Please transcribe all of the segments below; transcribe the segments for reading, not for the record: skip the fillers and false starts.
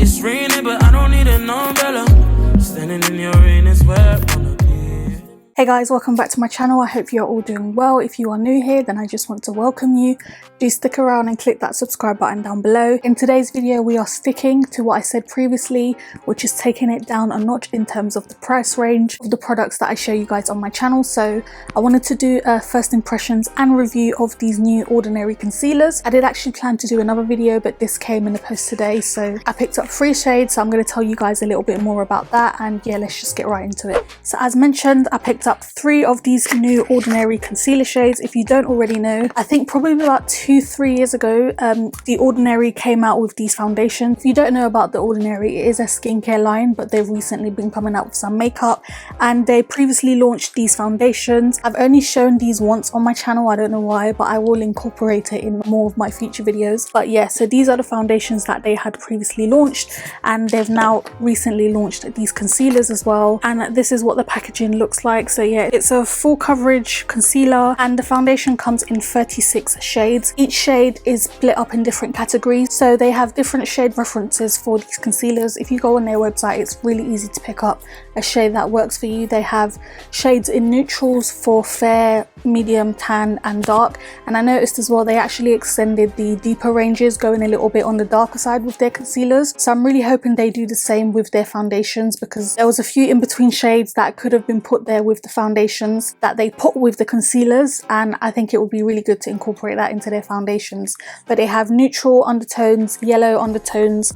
It's raining, but I don't need an umbrella. Standing in your rain is where I wanna be. Hey guys, welcome back to my channel. I hope you're all doing well. If you are new here, then I just want to welcome you. Do stick around and click that subscribe button down below. In today's video, we are sticking to what I said previously, which is taking it down a notch in terms of the price range of the products that I show you guys on my channel. So I wanted to do a first impressions and review of these new Ordinary concealers. I did actually plan to do another video, but this came in the post today. So I picked up 3 shades. So I'm going to tell you guys a little bit more about that. And yeah, let's just get right into it. So as mentioned, I picked up 3 of these new Ordinary concealer shades. If you don't already know, I think probably about 2-3 years ago, the Ordinary came out with these foundations. If you don't know about the Ordinary, it is a skincare line, but they've recently been coming out with some makeup, and they previously launched these foundations. I've only shown these once on my channel, I don't know why, but I will incorporate it in more of my future videos. But yeah, so these are the foundations that they had previously launched, and they've now recently launched these concealers as well, and this is what the packaging looks like. So yeah, it's a full coverage concealer, and the foundation comes in 36 shades. Each shade is split up in different categories, so they have different shade references for these concealers. If you go on their website, it's really easy to pick up a shade that works for you. They have shades in neutrals for fair, medium, tan and dark, and I noticed as well they actually extended the deeper ranges, going a little bit on the darker side with their concealers. So I'm really hoping they do the same with their foundations, because there was a few in between shades that could have been put there with the foundations that they put with the concealers, and I think it would be really good to incorporate that into their foundations. But they have neutral undertones, yellow undertones,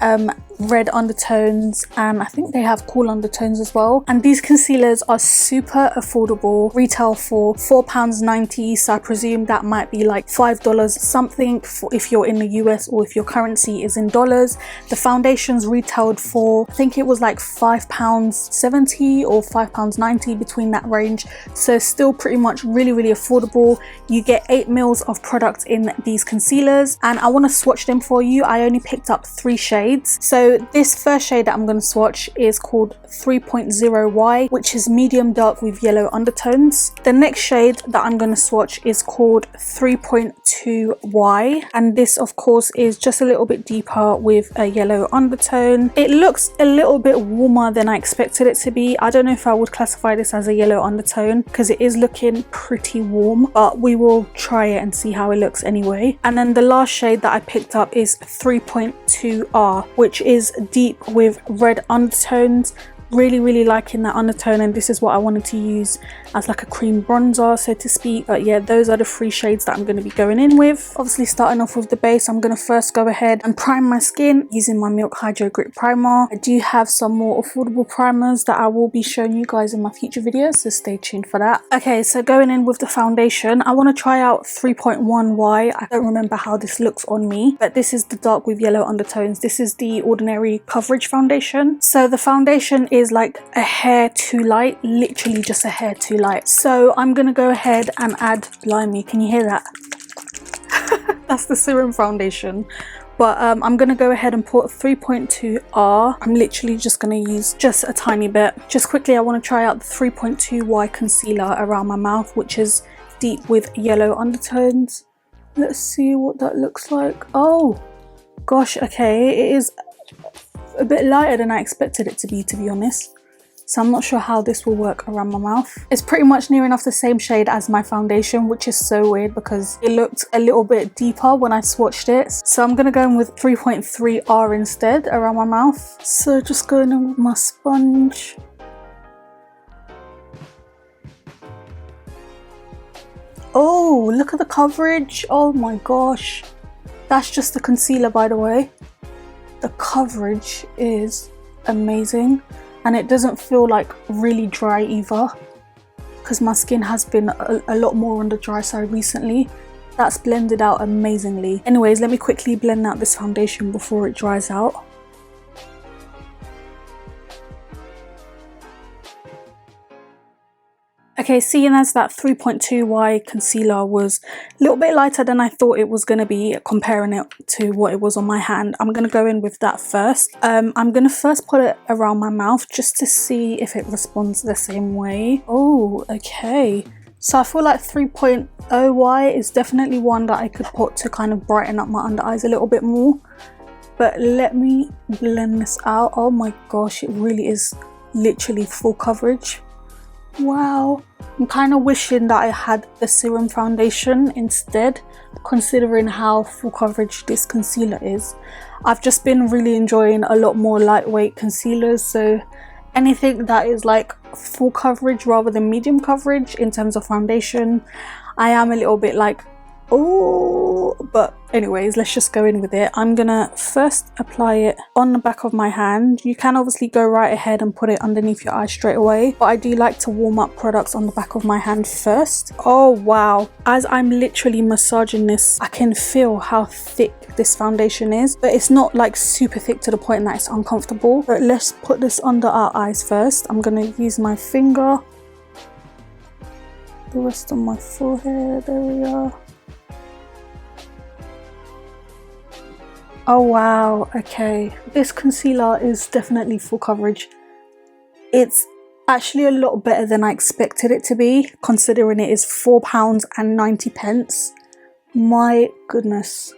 red undertones, and I think they have cool undertones as well. And these concealers are super affordable, retail for £4.90, so I presume that might be like $5 something for if you're in the US or if your currency is in dollars. The foundations retailed for, I think it was like £5.70 or £5.90, between that range, so still pretty much really affordable. You get 8 mils of product in these concealers, and I want to swatch them for you. I only picked up 3 shades. So this first shade that I'm going to swatch is called 3.0Y, which is medium dark with yellow undertones. The next shade that I'm going to swatch is called 3.2Y, and this of course is just a little bit deeper with a yellow undertone. It looks a little bit warmer than I expected it to be. I don't know if I would classify this as a yellow undertone, because it is looking pretty warm, but we will try it and see how it looks anyway. And then the last shade that I picked up is 3.2R, which is deep with red undertones. Really liking that undertone, and this is what I wanted to use as like a cream bronzer, so to speak. But yeah, those are the 3 shades that I'm going to be going in with. Obviously starting off with the base, I'm going to first go ahead and prime my skin using my Milk Hydro Grip Primer. I do have some more affordable primers that I will be showing you guys in my future videos, so stay tuned for that. Okay, so going in with the foundation, I want to try out 3.1Y. I don't remember how this looks on me, but this is the dark with yellow undertones. This is the Ordinary coverage foundation. So the foundation is like a hair too light, literally just a hair too light. So I'm gonna go ahead and add, blimey, can you hear that? That's the serum foundation. But I'm gonna go ahead and put 3.2R. I'm literally just gonna use just a tiny bit. Just quickly, I want to try out the 3.2Y concealer around my mouth, which is deep with yellow undertones. Let's see what that looks like. Oh gosh, okay, it is a bit lighter than I expected it to be honest. So I'm not sure how this will work around my mouth. It's pretty much near enough the same shade as my foundation, which is so weird because it looked a little bit deeper when I swatched it. So I'm gonna go in with 3.3R instead around my mouth. So just going in with my sponge. Oh, look at the coverage. Oh my gosh. That's just the concealer, by the way. The coverage is amazing, and it doesn't feel like really dry either, because my skin has been a lot more on the dry side recently. That's blended out amazingly. Anyways, let me quickly blend out this foundation before it dries out. Okay, seeing as that 3.2Y concealer was a little bit lighter than I thought it was going to be, comparing it to what it was on my hand, I'm going to go in with that first. I'm going to first put it around my mouth just to see if it responds the same way. Oh, okay. So I feel like 3.0Y is definitely one that I could put to kind of brighten up my under eyes a little bit more. But let me blend this out. Oh my gosh, it really is literally full coverage. Wow. I'm kind of wishing that I had the serum foundation instead, considering how full coverage this concealer is. I've just been really enjoying a lot more lightweight concealers, so anything that is like full coverage rather than medium coverage in terms of foundation, I am a little bit like, oh, but anyways, let's just go in with it. I'm gonna first apply it on the back of my hand. You can obviously go right ahead and put it underneath your eye straight away, but I do like to warm up products on the back of my hand first. Oh wow, as I'm literally massaging this, I can feel how thick this foundation is, but it's not like super thick to the point that it's uncomfortable. But let's put this under our eyes first. I'm gonna use my finger, the rest of my forehead, there we are. Oh wow, okay, this concealer is definitely full coverage. It's actually a lot better than I expected it to be, considering it is £4.90. My goodness,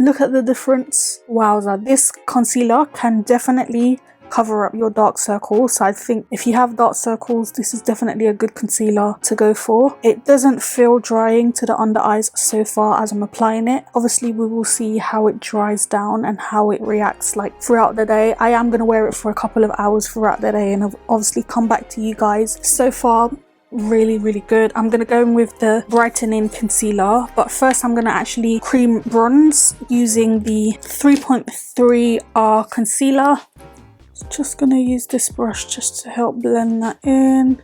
look at the difference. Wowza, this concealer can definitely cover up your dark circles, so I think if you have dark circles, this is definitely a good concealer to go for. It doesn't feel drying to the under eyes so far as I'm applying it. Obviously we will see how it dries down and how it reacts like throughout the day. I am going to wear it for a couple of hours throughout the day and I've obviously come back to you guys. So far really good. I'm going to go in with the brightening concealer, but first I'm going to actually cream bronze using the 3.3R concealer. Just gonna use this brush just to help blend that in.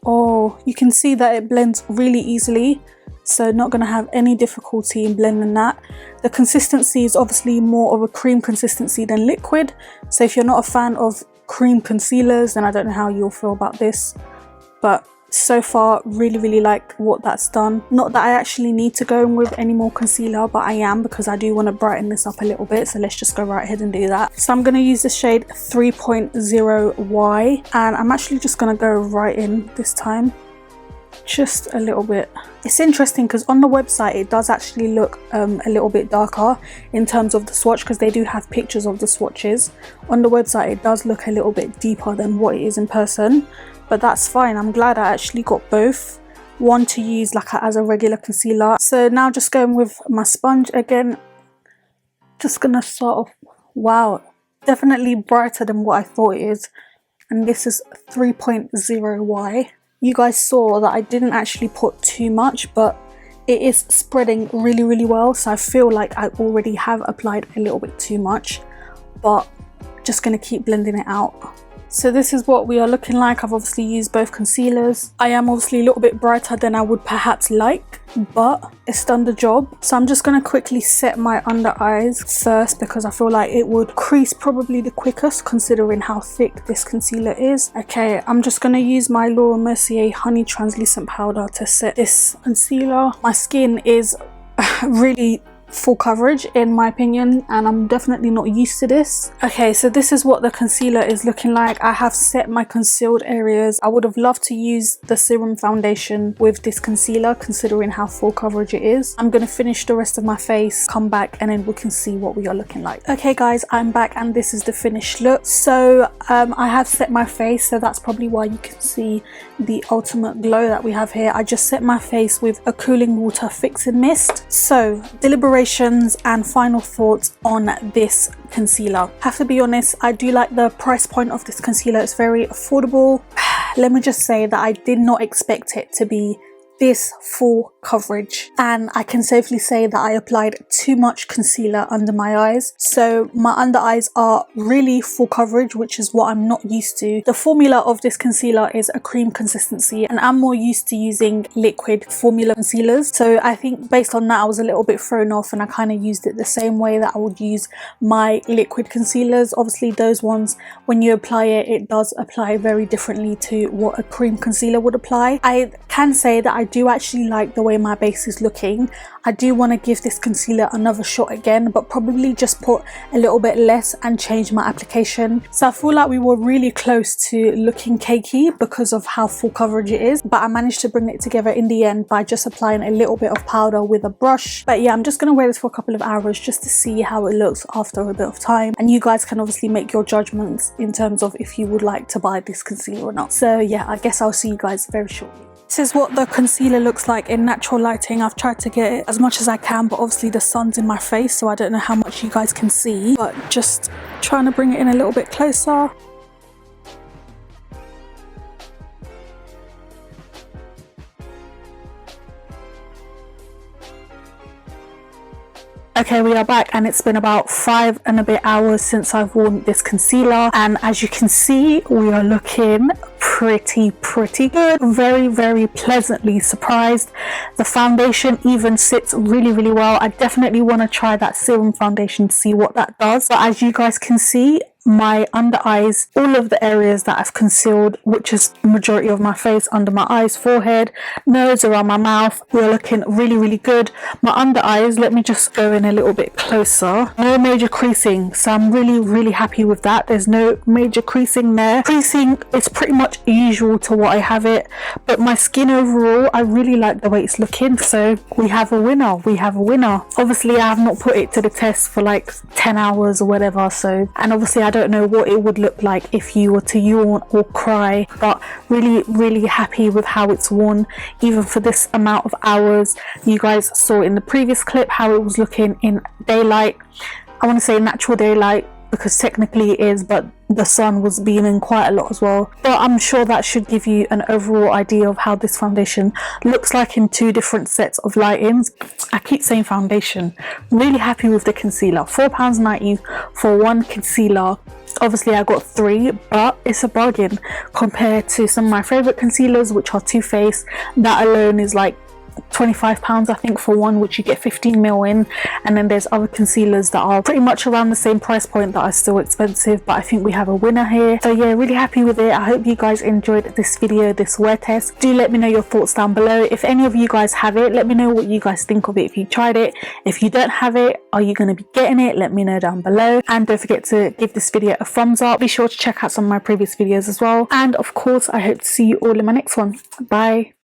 Oh, you can see that it blends really easily, so not gonna have any difficulty in blending that. The consistency is obviously more of a cream consistency than liquid, so if you're not a fan of cream concealers, then I don't know how you'll feel about this, but so far really like what that's done. Not that I actually need to go in with any more concealer, but I am, because I do want to brighten this up a little bit, so let's just go right ahead and do that. So I'm going to use the shade 3.0Y and I'm actually just going to go right in this time, just a little bit. It's interesting because on the website it does actually look a little bit darker in terms of the swatch, because they do have pictures of the swatches. On the website it does look a little bit deeper than what it is in person, but that's fine. I'm glad I actually got both, one to use like as a regular concealer. So now just going with my sponge again, just gonna start off. Wow, definitely brighter than what I thought it is, and this is 3.0Y. You guys saw that I didn't actually put too much, but it is spreading really well, so I feel like I already have applied a little bit too much, but just gonna keep blending it out. So this is what we are looking like. I've obviously used both concealers. I am obviously a little bit brighter than I would perhaps like, but it's done the job. So I'm just going to quickly set my under eyes first, because I feel like it would crease probably the quickest considering how thick this concealer is. Okay, I'm just going to use my Mercier Honey Translucent Powder to set this concealer. My skin is really full coverage in my opinion, and I'm definitely not used to this. Okay, so this is what the concealer is looking like. I have set my concealed areas. I would have loved to use the serum foundation with this concealer considering how full coverage it is. I'm going to finish the rest of my face, come back, and then we can see what we are looking like. Okay guys, I'm back and this is the finished look. So I have set my face, so that's probably why you can see the ultimate glow that we have here. I just set my face with a cooling water fixing mist. So deliberations and final thoughts on this concealer. Have to be honest, I do like the price point of this concealer. It's very affordable. Let me just say that I did not expect it to be this full coverage, and I can safely say that I applied too much concealer under my eyes. So my under eyes are really full coverage, which is what I'm not used to. The formula of this concealer is a cream consistency, and I'm more used to using liquid formula concealers, so I think based on that I was a little bit thrown off, and I kind of used it the same way that I would use my liquid concealers. Obviously those ones, when you apply it, it does apply very differently to what a cream concealer would apply. I can say that I do actually like the way my base is looking. I do want to give this concealer another shot again, but probably just put a little bit less and change my application. So I feel like we were really close to looking cakey because of how full coverage it is, but I managed to bring it together in the end by just applying a little bit of powder with a brush. But yeah, I'm just going to wear this for a couple of hours just to see how it looks after a bit of time, and you guys can obviously make your judgments in terms of if you would like to buy this concealer or not. So yeah, I guess I'll see you guys very shortly. This is what the concealer looks like in natural lighting. I've tried to get it as much as I can, but obviously the sun's in my face, so I don't know how much you guys can see, but just trying to bring it in a little bit closer. Okay, we are back, and it's been about 5 and a bit hours since I've worn this concealer, and as you can see, we are looking pretty good. Very pleasantly surprised. The foundation even sits really well. I definitely want to try that serum foundation to see what that does, but as you guys can see, my under eyes, all of the areas that I've concealed, which is the majority of my face, under my eyes, forehead, nose, around my mouth, we're looking really good. My under eyes, let me just go in a little bit closer. No major creasing, so I'm really happy with that. There's no major creasing there. Creasing is pretty much usual to what I have it, but my skin overall, I really like the way it's looking. So we have a winner. Obviously I have not put it to the test for like 10 hours or whatever, so, and obviously I don't know what it would look like if you were to yawn or cry, but really happy with how it's worn even for this amount of hours. You guys saw in the previous clip how it was looking in daylight. I want to say natural daylight because technically it is, but the sun was beaming quite a lot as well. But I'm sure that should give you an overall idea of how this foundation looks like in 2 different sets of lightings. I keep saying foundation. Really happy with the concealer. £4.90 for one concealer. Obviously I got 3, but it's a bargain compared to some of my favorite concealers, which are Too Faced. That alone is like £25 I think for one, which you get 15ml in, and then there's other concealers that are pretty much around the same price point that are still expensive, but I think we have a winner here. So yeah, really happy with it. I hope you guys enjoyed this video, this wear test. Do let me know your thoughts down below. If any of you guys have it, let me know what you guys think of it if you tried it. If you don't have it, are you going to be getting it? Let me know down below, and don't forget to give this video a thumbs up. Be sure to check out some of my previous videos as well, and of course I hope to see you all in my next one. Bye.